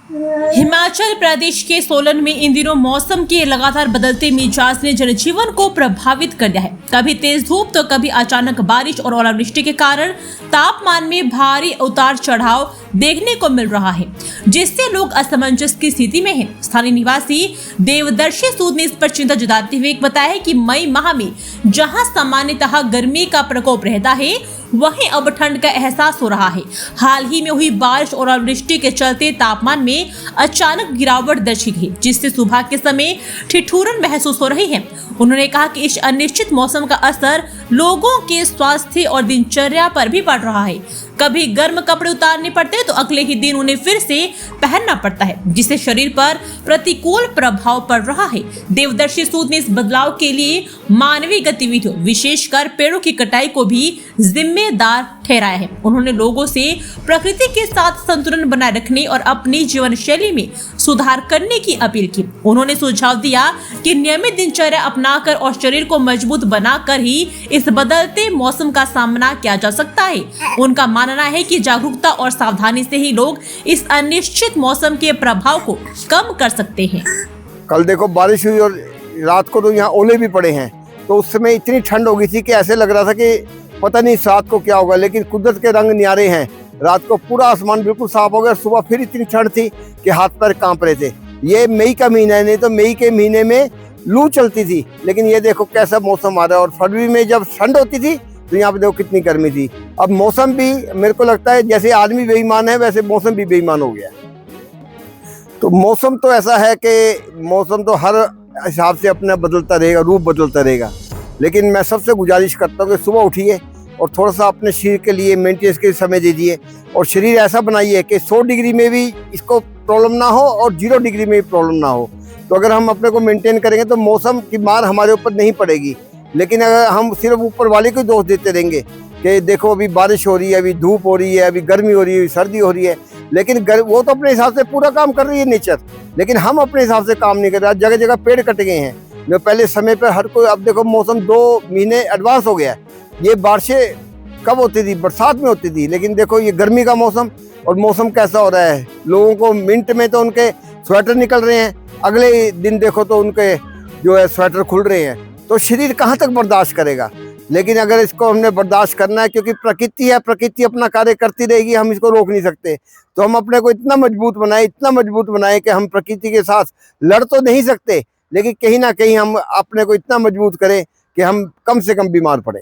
हिमाचल प्रदेश के सोलन में इन दिनों मौसम के लगातार बदलते मिजाज ने जनजीवन को प्रभावित कर दिया है। कभी तेज धूप तो कभी अचानक बारिश और ओलावृष्टि के कारण तापमान में भारी उतार चढ़ाव देखने को मिल रहा है, जिससे लोग असमंजस की स्थिति में हैं। स्थानीय निवासी देवदर्शी सूद ने इस पर चिंता जताते हुए बताया कि मई माह में जहां सामान्यतः गर्मी का प्रकोप रहता है, वहीं अब ठंड का एहसास हो रहा है। हाल ही में हुई बारिश और ओलावृष्टि के चलते तापमान में अचानक गिरावट दर्ज की गई, जिससे सुबह के समय ठिठुरन महसूस हो रही है। उन्होंने कहा कि इस अनिश्चित मौसम का असर लोगों के स्वास्थ्य और दिनचर्या पर भी पड़ रहा है। कभी गर्म कपड़े उतारने पड़ते हैं तो अगले ही दिन उन्हें फिर से पहनना पड़ता है, जिससे शरीर पर प्रतिकूल प्रभाव पड़ रहा है। देवदर्शी सूद ने इस बदलाव के लिए मानवीय गतिविधियों, विशेषकर पेड़ों की कटाई को भी जिम्मेदार ठहराया है। उन्होंने लोगों से प्रकृति के साथ संतुलन बनाए रखने और अपनी जीवन शैली में सुधार करने की अपील की। उन्होंने सुझाव दिया कि नियमित दिनचर्या अपनाकर और शरीर को मजबूत बनाकर ही इस बदलते मौसम का सामना किया जा सकता है। उनका मानना है कि जागरूकता और सावधानी से ही लोग इस अनिश्चित मौसम के प्रभाव को कम कर सकते हैं। कल देखो बारिश हुई और रात को तो यहाँ ओले भी पड़े हैं, तो उस समय इतनी ठंड हो गई थी कि ऐसे लग रहा था कि पता नहीं रात को क्या होगा। लेकिन कुदरत के रंग न्यारे हैं। रात को पूरा आसमान बिल्कुल साफ हो गया। सुबह फिर इतनी ठंड थी कि हाथ पैर कांप रहे थे। ये मई का महीना है, नहीं तो मई के महीने में लू चलती थी। लेकिन ये देखो कैसा मौसम आ रहा है। और फरवरी में जब ठंड होती थी तो यहाँ पे देखो कितनी गर्मी थी। अब मौसम भी, मेरे को लगता है जैसे आदमी बेईमान है वैसे मौसम भी बेईमान हो गया। तो मौसम तो ऐसा है कि मौसम तो हर हिसाब से अपना बदलता रहेगा, रूप बदलता रहेगा। लेकिन मैं सबसे गुजारिश करता हूँ कि सुबह उठिए और थोड़ा सा अपने शरीर के लिए मेंटेनेंस के समय दीजिए। और शरीर ऐसा बनाइए कि 100 डिग्री में भी इसको प्रॉब्लम ना हो और 0 डिग्री में भी प्रॉब्लम ना हो। तो अगर हम अपने को मेंटेन करेंगे तो मौसम की मार हमारे ऊपर नहीं पड़ेगी। लेकिन अगर हम सिर्फ ऊपर वाले को दोष देते रहेंगे कि देखो अभी बारिश हो रही है, अभी धूप हो रही है, अभी गर्मी हो रही है, सर्दी हो रही है, लेकिन वो तो अपने हिसाब से पूरा काम कर रही है नेचर, लेकिन हम अपने हिसाब से काम नहीं कर रहे। जगह जगह पेड़ कट गए हैं जो पहले समय पर हर कोई, अब देखो मौसम 2 महीने एडवांस हो गया है। ये बारिशें कब होती थी? बरसात में होती थी। लेकिन देखो ये गर्मी का मौसम, और मौसम कैसा हो रहा है। लोगों को मिनट में तो उनके स्वेटर निकल रहे हैं, अगले दिन देखो तो उनके जो है स्वेटर खुल रहे हैं। तो शरीर कहाँ तक बर्दाश्त करेगा? लेकिन अगर इसको हमने बर्दाश्त करना है, क्योंकि प्रकृति है, प्रकृति अपना कार्य करती रहेगी, हम इसको रोक नहीं सकते। तो हम अपने को इतना मजबूत बनाए कि हम प्रकृति के साथ लड़ तो नहीं सकते, लेकिन कहीं ना कहीं हम अपने को इतना मजबूत करें कि हम कम से कम बीमार पड़े।